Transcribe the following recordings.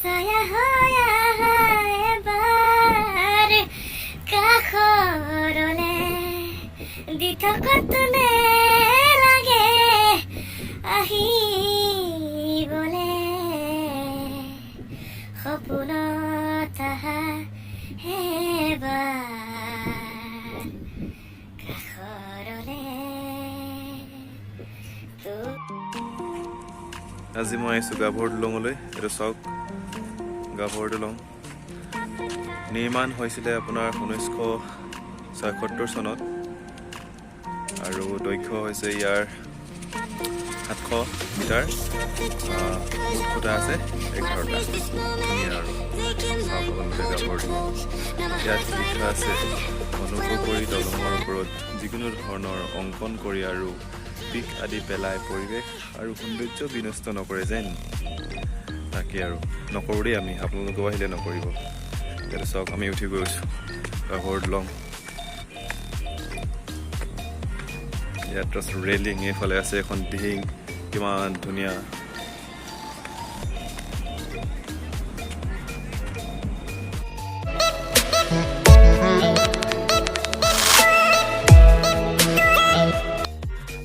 ছায়া হৈ আহা এবাৰ কাষৰলে দি থকতনে লাগে আহিবলে সপোনত আহা এবাৰ কাষৰলে আজি মই আহিছোঁ গাভৰু দলঙলৈ। এইটো চাওক গাভৰু দলং নিৰ্মাণ হৈছিলে আপোনাৰ 1976 চনত আৰু দৈৰ্ঘ্য হৈছে ইয়াৰ 700 মিটাৰ। খুঁটা আছে 11টা। ধুনীয়া আৰু চাওক আপোনালোকে গাভৰু দলং। ইয়াত লিখা আছে অনুগ্ৰহ কৰি দলঙৰ ওপৰত যিকোনো ধৰণৰ অংকন কৰি আৰু পিক আদি পেলাই পৰিৱেশ আৰু সৌন্দৰ্য বিনষ্ট নকৰে যেন। তাকে আৰু নকৰোঁ দেই আমি, আপোনালোকেও আহিলে নকৰিব। এইটো চাওক আমি উঠি গৈছোঁ গাভৰু দলং। ইয়াত আছে ৰেলিং, এইফালে আছে এখন দিহিং, কিমান ধুনীয়া।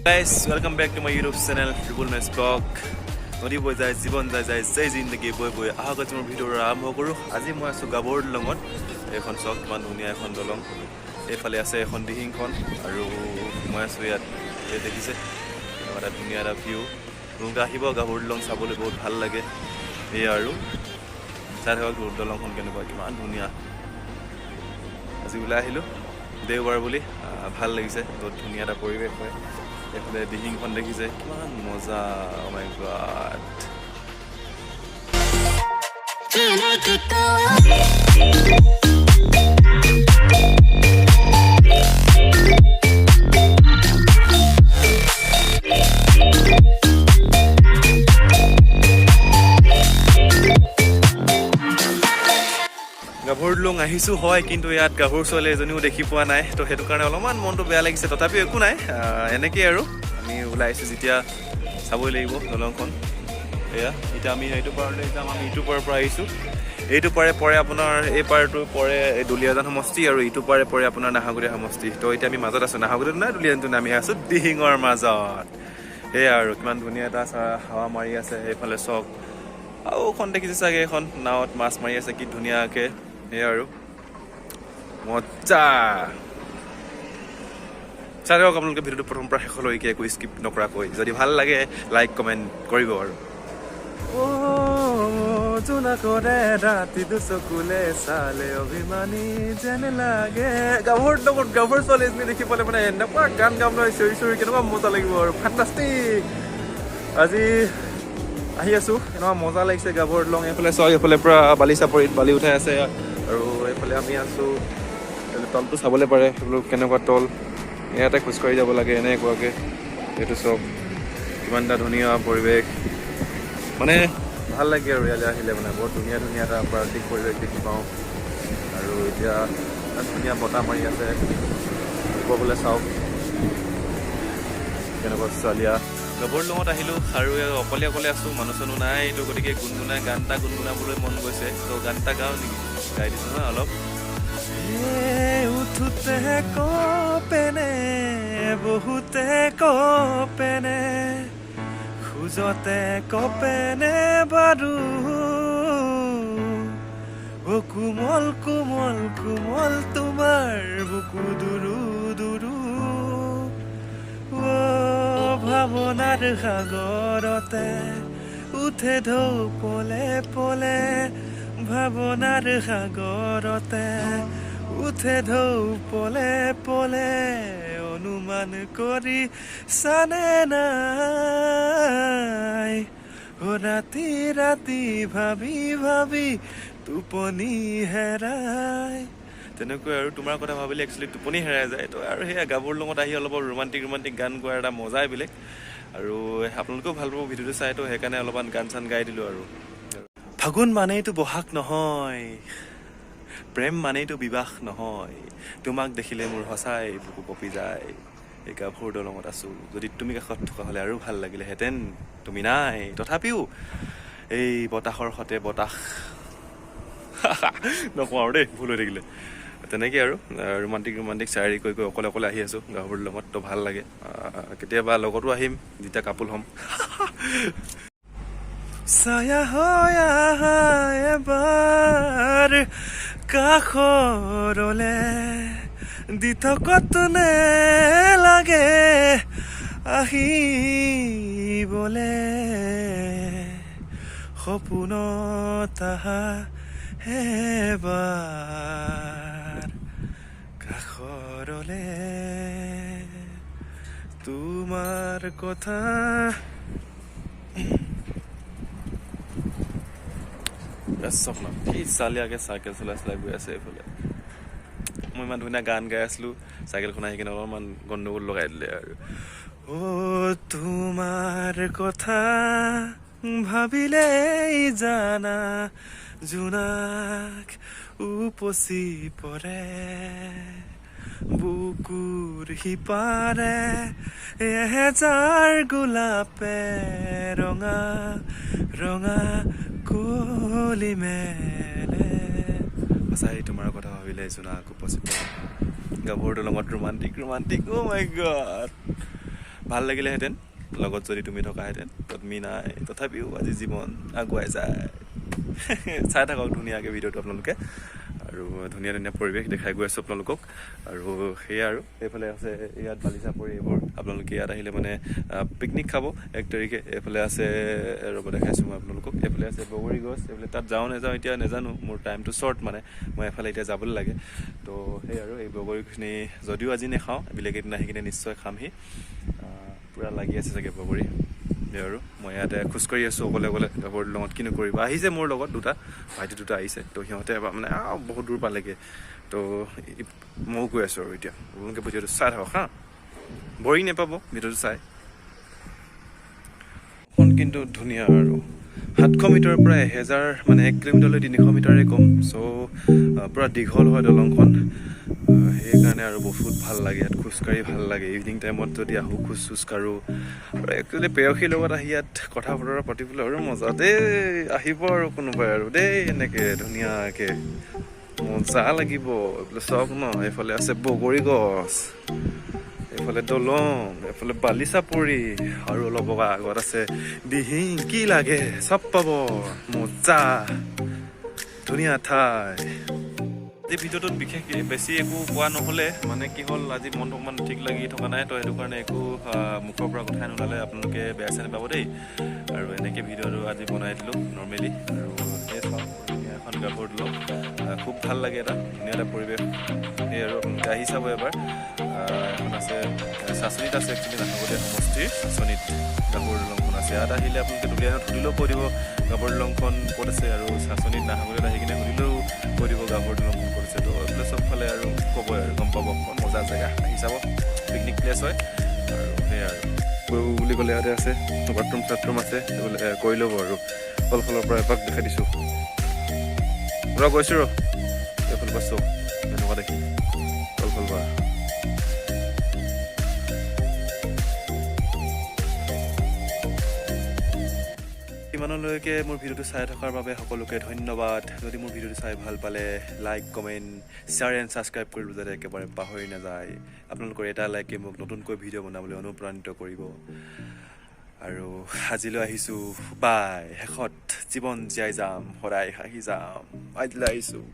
Guys, welcome back to my YouTube channel furiboloi vlog. নদী বৈ যায়, জীৱন যায় যায়, জয় জিন্দগী বৈ বৈ আহক মোৰ ভিডিঅ' আৰম্ভ কৰোঁ। আজি মই আছোঁ গাভৰু দলঙত। এইখন চাওক কিমান ধুনীয়া এখন দলং। এইফালে আছে এখন দিহিংখন আৰু মই আছোঁ ইয়াত। এই দেখিছে এটা ধুনীয়া এটা ভিউ। আপোনালোকে আহিব গাভৰু দলং চাবলৈ, বহুত ভাল লাগে। এয়া আৰু চাই থাকক দলংখন কেনেকুৱা, কিমান ধুনীয়া। আজি ওলাই আহিলোঁ দেওবাৰ বুলি, ভাল লাগিছে। বহুত ধুনীয়া এটা পৰিৱেশ হয়। এইফালে দিহিংখন দেখিছে কিমান মজা। Oh my God. গাভৰু দলং আহিছোঁ হয়, কিন্তু ইয়াত গাভৰু ছোৱালী এজনীও দেখি পোৱা নাই। তো সেইটো কাৰণে অলপমান মনটো বেয়া লাগিছে। তথাপিও একো নাই, এনেকেই আৰু আমি ওলাই আহিছোঁ যেতিয়া চাবই লাগিব দলংখন। এয়া এতিয়া আমি এইটো পাৰলৈ যাম। আমি ইটো পাৰৰ পৰা আহিছোঁ। এইটো পাৰে পৰে আপোনাৰ, এই পাৰটো পৰে দুলীয়াজান সমষ্টি আৰু ইটো পাৰে পৰে আপোনাৰ নাহৰকটীয়া সমষ্টি। তো এতিয়া আমি মাজত আছোঁ, নাহৰকটীয়াটো নাই দুলীয়াজানটো নাই, আমি আছোঁ দিহিঙৰ মাজত। সেয়া আৰু কিমান ধুনীয়া এটা হাৱা মাৰি আছে। সেইফালে চক আৰু এখন দেখিছে চাগে, এখন নাৱত মাছ মাৰি আছে, কি ধুনীয়াকৈ। সেয়া আৰু মজা। চাই থাকক আপোনালোকে ভিডিঅ'টো প্ৰথমৰ পৰা শেষলৈকে একো স্কিপ নকৰাকৈ। যদি ভাল লাগে লাইক কমেণ্ট কৰিব আৰু। জোনাকৰে ৰাতি দুচকুলে চালে অভিমানী যেন লাগে। গাভৰু লগত গাভৰু ছোৱালী এজনী দেখি পালে মানে এনেকুৱা গান গাম নহয়, চিঞৰি চিঞৰি কেনেকুৱা মজা লাগিব আৰু। ফাণ্টাষ্টিক। আজি আহি আছোঁ, এনেকুৱা মজা লাগিছে গাভৰু দলং। এইফালে চাওক, এইফালে পূৰা বালি চাপৰিত বালি উঠাই আছে আৰু এইফালে আমি আছোঁ। তলটো চাবলৈ পাৰে সেইবোৰ কেনেকুৱা তল। ইয়াতে খোজকাঢ়ি যাব লাগে এনেকুৱাকৈ। এইটো চব কিমান এটা ধুনীয়া পৰিৱেশ, মানে ভাল লাগে আৰু ইয়ালৈ আহিলে মানে বহুত ধুনীয়া ধুনীয়া এটা প্ৰাকৃতিক পৰিৱেশ দেখি পাওঁ। আৰু এতিয়া ধুনীয়া বতাহ মাৰি আছে। বোলে চাওক কেনেকুৱা ছোৱালীয়া। গাভৰু দলঙত আহিলোঁ আৰু অকলে অকলে আছোঁ, মানুহ চানুহ নাই। এইটো গতিকে গুণগুণাই গান এটা গুণগুণাবলৈ মন গৈছে। তো গান এটা গাওঁ নেকি? গাই দিছোঁ নহয় অলপ। উঠোতে কপেনে বহুতে কপেনে, খোজতে কপেনে বাৰু, অ কোমল কোমল কোমল তোমাৰ বুকু দুৰু দুৰু, অ ভাৱনাৰ সাগৰতে উঠে ঢৌ পলে পলে, ভাৱনাৰ সাগৰতে উঠে ঢৌ পলে পলে, অনুমান কৰি চানে নাই, অ ৰাতি ৰাতি ভাবি ভাবি টোপনি হেৰাই। তেনেকৈ আৰু তোমাৰ কথা ভাবিলে একচুৱেলি টোপনি হেৰাই যায়। তো আৰু সেয়া গাভৰু দলঙত আহি অলপ ৰোমান্টিক ৰোমান্টিক গান গোৱাৰ এটা মজাই বেলেগ। আৰু আপোনালোকেও ভাল পাব ভিডিঅ'টো চাই, তো সেইকাৰণে অলপমান গান চান গাই দিলোঁ আৰু। ফাগুন মানেইতো বহাগ নহয়, প্ৰেম মানেইতো বিবাহ নহয়, তোমাক দেখিলে মোৰ সঁচাই বুকু কঁপি যায়। এই গাভৰু দলঙত আছোঁ, যদি তুমি কাষত থকা হ'লে আৰু ভাল লাগিলেহেঁতেন। তুমি নাই, তথাপিও এই বতাহৰ সতে বতাহ নকওঁ আৰু দেই, ভুল হৈ থাকিলে। তেনেকৈ আৰু ৰোমাণ্টিক চাৰি কৈ অকলে আহি আছোঁ গাভৰুৰ লগত, তো ভাল লাগে। কেতিয়াবা লগতো আহিম যেতিয়া কাপোল হ'ম। ছায়া হৈ আহা এবাৰ কাষৰলে, দি থকতনে লাগে আহিবলে, সপোনত আহা এবাৰ কাষৰলে, তোমাৰ কথা স্বপ্ন। কি চালিয়াকে চাইকেল চলাই গৈ আছে এইফালে। মই ইমান ধুনীয়া গান গাই আছিলোঁ, চাইকেলখন আহি কিনে অলপমান গণ্ডগোল লগাই দিলে আৰু। তোমাৰ কথা ভাবিলেই জানা জোনাক উপচি পৰে, বুকুৰ সিপাৰে এহেজাৰ গোলাপে ৰঙা কুঁৱলী মেলে। সঁচাই তোমাৰ কথা ভাবিলে জোনাক উপচি পৰে। গাভৰুৰ লগত ৰোমাণ্টিক অ' মাই গড। ভাল লাগিলেহেঁতেন লগত যদি তুমি থকাহেঁতেন, তুমি নাই। তথাপিও আজি জীৱন আগুৱাই যায়। চাই থাকক ধুনীয়াকৈ ভিডিঅ'টো আপোনালোকে, আৰু ধুনীয়া পৰিৱেশ দেখাই গৈ আছোঁ আপোনালোকক। আৰু সেয়া আৰু এইফালে আছে ইয়াত বালিচা পৰি এইবোৰ, আপোনালোকে ইয়াত আহিলে মানে পিকনিক খাব 1 তাৰিখে। এইফালে আছে ৰ'ব দেখাইছোঁ মই আপোনালোকক, এইফালে আছে বগৰী গছ। এইফালে তাত যাওঁ নাযাওঁ এতিয়া নাজানো, মোৰ টাইমটো শ্বৰ্ট মানে, মই এফালে এতিয়া যাবলৈ লাগে। তো সেই আৰু এই বগৰীখিনি যদিও আজি নাখাওঁ, বেলেগ এদিন আহি কিনে নিশ্চয় খামহি। পূৰা লাগি আছে চাগে বগৰী। আৰু মই ইয়াতে খোজকাঢ়ি আছোঁ অকলে গাভৰুৰ লগত, কিনো কৰিব। আহিছে মোৰ লগত ভাইটি দুটা আহিছে, তো সিহঁতে মানে বহুত দূৰ পালেগৈ। তো ময়ো গৈ আছোঁ আৰু এতিয়া। আপোনালোকে ভিডিঅ'টো চাই থাকক হা, বৰিং নাপাব ভিডিঅ'টো চাই। কিন্তু ধুনীয়া আৰু 700 মিটাৰৰ পৰা 1000 মানে 1 কিলোমিটাৰলৈ 300 মিটাৰে কম। চ' পূৰা দীঘল হয় দলংখন, সেইকাৰণে আৰু বহুত ভাল লাগে ইয়াত খোজকাঢ়ি ভাল লাগে। ইভিনিং টাইমত যদি আহোঁ খোজ কাঢ়োঁ, আৰু একচুৱেলি পেয়সীৰ লগত আহি ইয়াত কথা বতৰা পাতিবলৈ আৰু মজা দেই। আহিব আৰু কোনোবাই আৰু দেই এনেকৈ ধুনীয়াকৈ মজা লাগিব। এইফালে চাওক ন, এইফালে আছে বগৰী গছ, এইফালে দলং, এইফালে বালিচা পৰি, আৰু অলপ আগত আছে দিহিং। কি লাগে চব পাব, মজা ধুনীয়া ঠাই। এই ভিডিঅ'টোত বিশেষকৈ বেছি একো কোৱা নহ'লে, মানে কি হ'ল আজি মনটো অকণমান ঠিক লাগি থকা নাই, তো সেইটো কাৰণে একো মুখৰ পৰা কথাই নোলালে, আপোনালোকে বেয়া চেয়া নাপাব দেই। আৰু এনেকৈ ভিডিঅ'টো আজি বনাই দিলোঁ নৰ্মেলি। আৰু এই চাওক এখন গাভৰুৰ দলং, খুব ভাল লাগে, ধুনীয়া এটা পৰিৱেশ। সেই আৰু আপোনালোকে আহি চাব এবাৰ। এখন আছে চাচনিত আছে, একচুৱেলি নাহৰকটীয়া সমষ্টিৰ চাচনিত গাভৰুৰ দলংখন আছে। ইয়াত আহিলে আপোনালোকে দুলীয়ানত সুধিলেও কৈ দিব গাভৰুৰ দলংখন ক'ত আছে, আৰু চাচনিত নাহৰকটীয়াত আহি কিনে সুধিলেও কৈ দিব গাভৰুৰ দলংখন ক'ত আছে। তো এইফালে চবফালে আৰু ক'বই আৰু গম পাব, মজা জেগা, আহি চাব। পিকনিক প্লেচ হয়। আৰু সেয়াই আৰু বুলি ক'লে ইয়াতে আছে বাথৰুম আছে, এইবোলে কৰি ল'ব। আৰু তলফালৰ পৰা এপাক দেখাই দিছোঁ, গৈছোঁ এইফালৰ পৰা চব এনেকুৱা দেখি তলফালৰ পৰা। ইমানলৈকে মোৰ ভিডিঅ'টো চাই থকাৰ বাবে সকলোকে ধন্যবাদ। যদি মোৰ ভিডিঅ'টো চাই ভাল পালে like, comment, share and subscribe কৰিব যাতে একেবাৰে পাহৰি নাযায়। আপোনালোকৰ এটা লাইকে মোক নতুনকৈ ভিডিঅ' বনাবলৈ অনুপ্ৰাণিত কৰিব। আৰু আজিলৈ আহিছোঁ, বাই। শেষত জীৱন জীয়াই যাম, সদায় হাঁহি যাম, আজিলৈ আহিছোঁ।